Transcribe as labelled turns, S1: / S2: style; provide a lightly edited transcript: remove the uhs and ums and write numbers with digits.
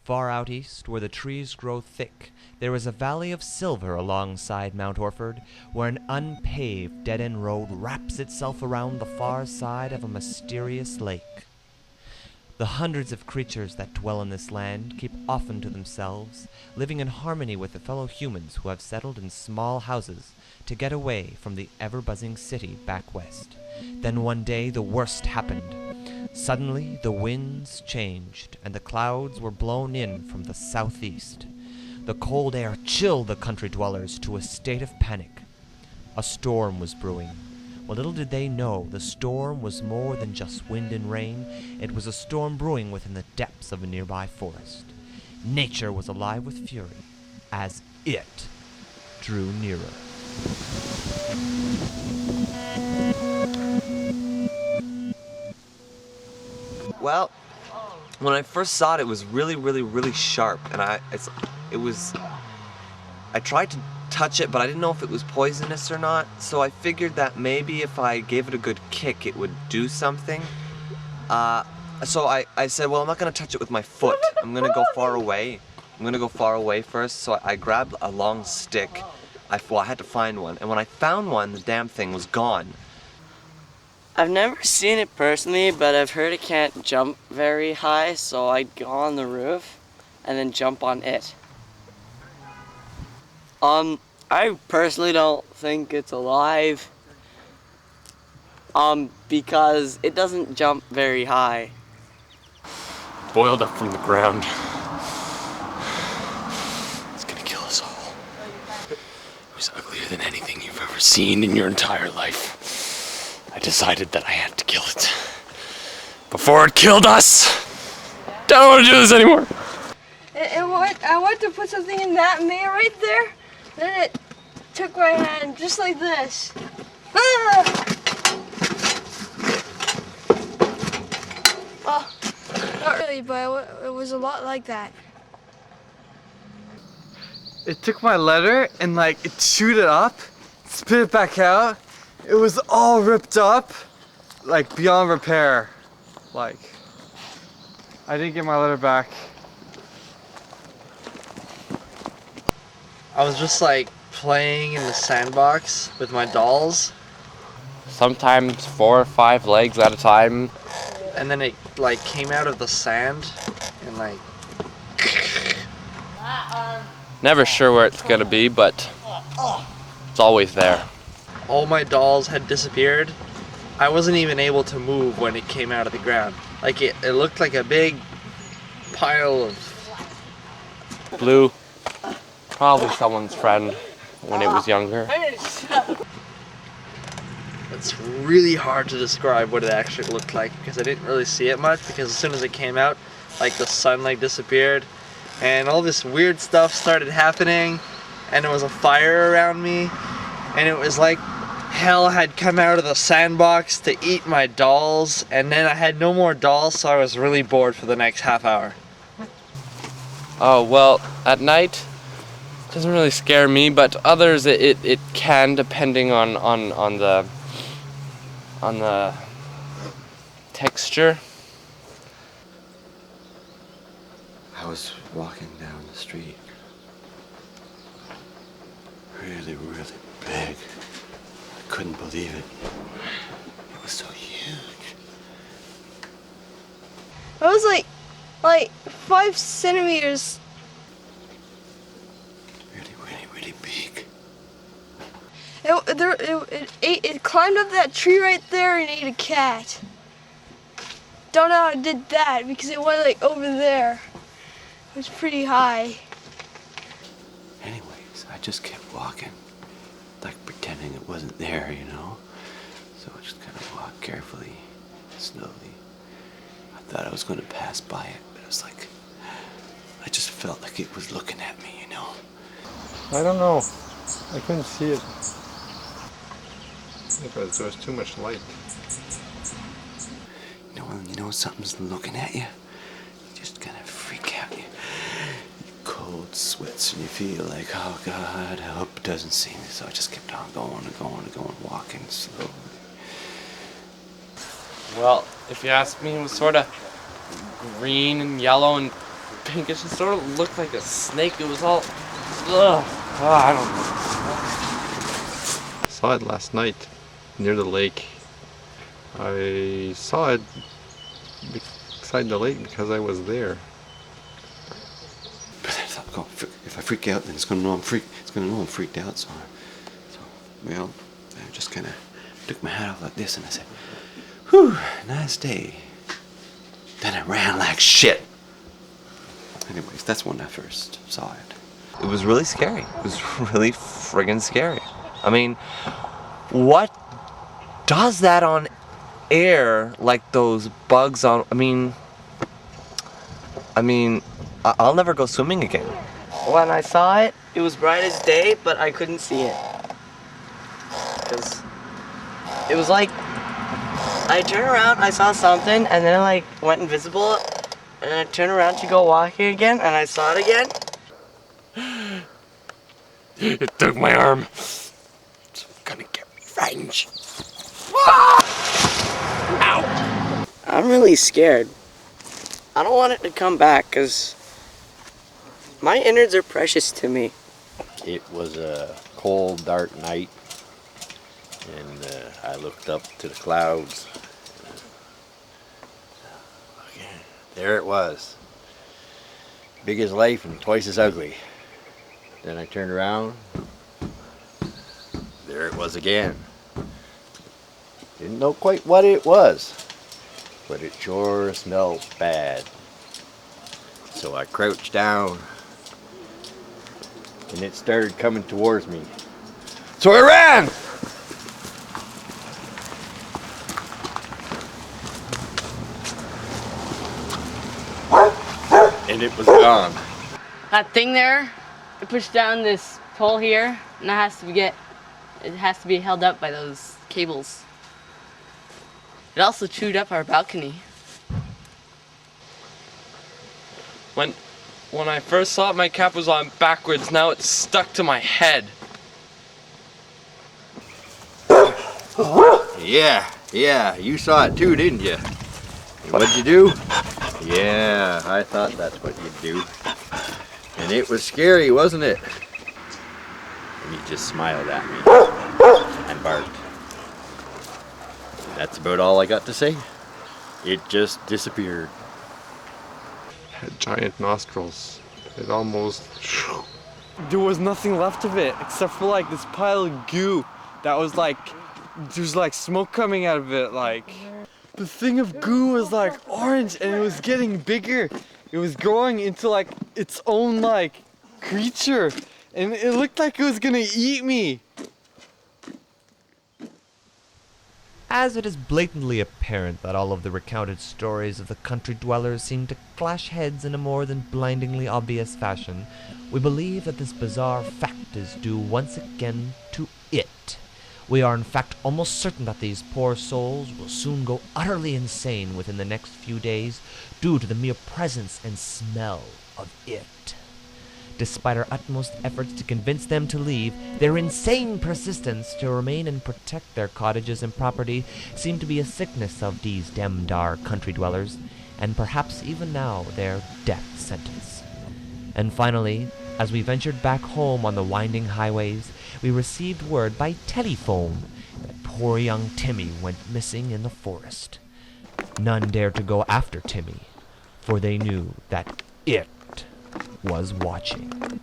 S1: Far out east, where the trees grow thick, there is a valley of silver alongside Mount Orford, where an unpaved dead-end road wraps itself around the far side of a mysterious lake. The hundreds of creatures that dwell in this land keep often to themselves, living in harmony with the fellow humans who have settled in small houses to get away from the ever-buzzing city back west. Then one day the worst happened. Suddenly the winds changed, and the clouds were blown in from the southeast. The cold air chilled the country dwellers to a state of panic. A storm was brewing. Well, little did they know, the storm was more than just wind and rain. It was a storm brewing within the depths of a nearby forest. Nature was alive with fury as it drew nearer.
S2: Well, when I first saw it, it was really sharp, and I tried to touch it, but I didn't know if it was poisonous or not, so I figured that maybe if I gave it a good kick, it would do something. So I said, well, I'm not going to touch it with my foot. I'm going to go far away. I'm going to go far away first, so I grabbed a long stick. I had to find one, and when I found one, the damn thing was gone.
S3: I've never seen it personally, but I've heard it can't jump very high, so I'd go on the roof and then jump on it. I personally don't think it's alive, because it doesn't jump very high.
S4: Boiled up from the ground. It's gonna kill us all. It was uglier than anything you've ever seen in your entire life. I decided that I had to kill it before it killed us. Don't want to do this anymore.
S5: I went to put something in that mirror right there, then it took my hand just like this. Ah! Well, not really, but it was a lot like that.
S6: It took my letter and it chewed it up, spit it back out. It was all ripped up, beyond repair. I didn't get my letter back.
S7: I was just playing in the sandbox with my dolls.
S4: Sometimes 4 or 5 legs at a time.
S7: And then it came out of the sand and
S4: Never sure where it's gonna be, but it's always there.
S7: all my dolls had disappeared. I wasn't even able to move when it came out of the ground. It looked like a big pile of...
S4: Blue, probably someone's friend when it was younger.
S7: It's really hard to describe what it actually looked like because I didn't really see it much, because as soon as it came out, the sun disappeared and all this weird stuff started happening, and there was a fire around me, and it was like hell had come out of the sandbox to eat my dolls, and then I had no more dolls, so I was really bored for the next half hour.
S4: Oh, well, at night, it doesn't really scare me, but others it can, depending on the texture.
S8: I was walking down the street. Really big. I couldn't believe it. It was so huge.
S5: It was like 5 centimeters.
S8: Really big.
S5: It climbed up that tree right there and ate a cat. Don't know how it did that because it went over there. It was pretty high.
S8: Anyways, I just kept walking, pretending it wasn't there, So I just kind of walked carefully, slowly. I thought I was going to pass by it, but it was I just felt like it was looking at me,
S9: I don't know. I couldn't see it. Because there was too much light.
S8: When something's looking at you, you just kind of freak out. You cold sweats and you feel oh God, I hope it doesn't see me. So I just kept on going, walking slowly.
S4: Well, if you ask me, it was sort of green and yellow and
S7: pink. It just sort of looked like a snake. It was all, ugh. Oh, I don't know.
S9: Saw it last night near the lake. I saw it beside the lake because I was there.
S8: But I thought, oh, if I freak out, then it's gonna know I'm freaked out. So well, I just kind of took my hat off like this, and I said, "Whew, nice day." Then I ran like shit. Anyways, that's when I first saw it.
S2: It was really scary. It was really friggin' scary. I mean, what does that on air like those bugs on? I mean, I'll never go swimming again.
S3: When I saw it, it was bright as day, but I couldn't see it. Because it was like, I turned around, I saw something, and then I went invisible, and I turned around to go walking again, and I saw it again.
S4: It took my arm. It's gonna get revenge. Ow!
S3: I'm really scared. I don't want it to come back, because my innards are precious to me.
S10: It was a cold, dark night, and I looked up to the clouds. There it was. Big as life and twice as ugly. Then I turned around. There it was again. Didn't know quite what it was, but it sure smelled bad. So I crouched down, and it started coming towards me. So I ran! And it was gone.
S11: That thing there, it pushed down this pole here, and it has to be held up by those cables. It also chewed up our balcony.
S7: When I first saw it, my cap was on backwards. Now it's stuck to my head.
S10: Yeah, you saw it too, didn't you? And what'd you do? Yeah, I thought that's what you'd do. And it was scary, wasn't it? And he just smiled at me and barked. That's about all I got to say. It just disappeared.
S9: Had giant nostrils. It almost...
S6: There was nothing left of it except for like this pile of goo that was like, there's like smoke coming out of it. Like the thing of goo was like orange and it was getting bigger. It was growing into like its own like creature and it looked like it was gonna eat me.
S1: As it is blatantly apparent that all of the recounted stories of the country dwellers seem to clash heads in a more than blindingly obvious fashion, we believe that this bizarre fact is due once again to it. We are in fact almost certain that these poor souls will soon go utterly insane within the next few days due to the mere presence and smell of it. Despite our utmost efforts to convince them to leave, their insane persistence to remain and protect their cottages and property seem to be a sickness of these Demdar country dwellers, and perhaps even now their death sentence. And finally, as we ventured back home on the winding highways, we received word by telephone that poor young Timmy went missing in the forest. None dared to go after Timmy, for they knew that it was watching.